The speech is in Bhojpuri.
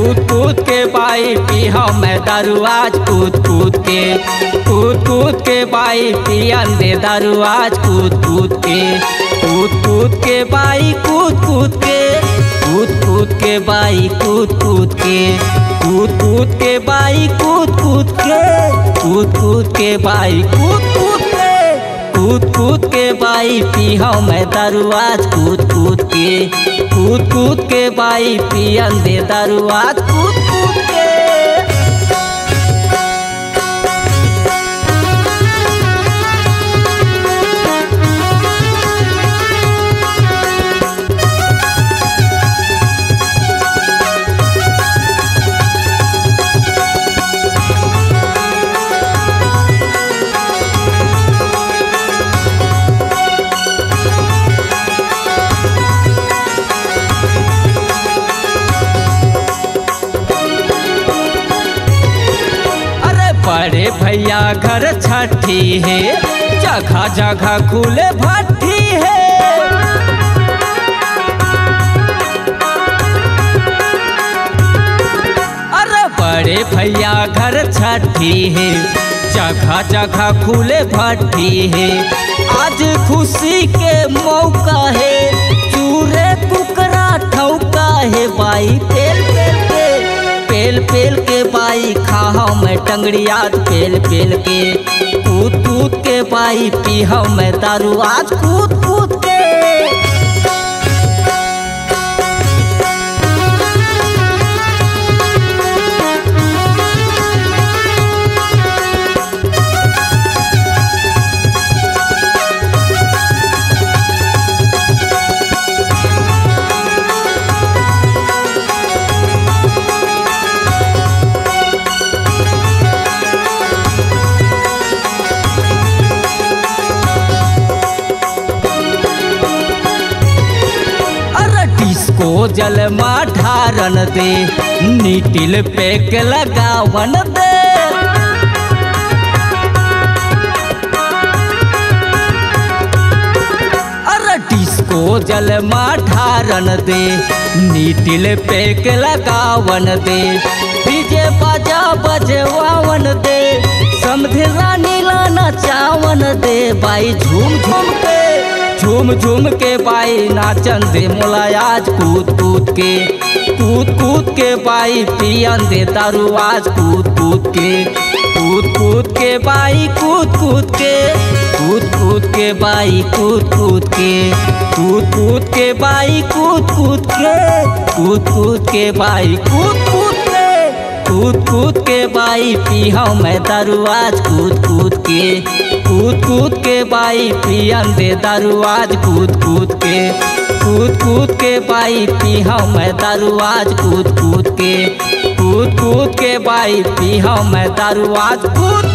कूद कूद के बाई पिया मैं दारू आज कूद कूद के बाई पियन दे दारू आज कूद कूद के बाई कूद कूद के बाई कूद कूद के बाई कूद कूद के बाई कूद के बाई पिया मैं दारू आज कूद कूद के बाई पियन दे दारू आज कूद कूद के। बड़े भैया घर छठी है, जगह जगह खुले भट्टी है। अरे बड़े भैया घर छठी है, जगह जगह खुले भट्टी है। आज खुशी के मौका है, चूरे कुकरा ठौका है बाई पेल के बाई खाओ मैं टंगड़िया पेल के कूद के बाई पिया मैं दारू आज कूद के। को जल ढारन दे, नीटिल पेक लगावन दे। अरे डिस्को जल ढारन दे, नीटिल पेक लगावन दे। डीजे बाजा बजवावन दे, समधे रानी लाना चावन दे बाई झूम झूम के बाई नाचन दे मोला आज कूद के बाई पियन दे दारू आज कूद के बाई कूद के बाई कूद के बाई कूद के बाई कूद के बाई पिया मैं दारू आज कूद के बाई पियन दे दारू आज कूद के बाई पिया मैं दारू आज कूद के बाई पिया मैं दारू आज कूद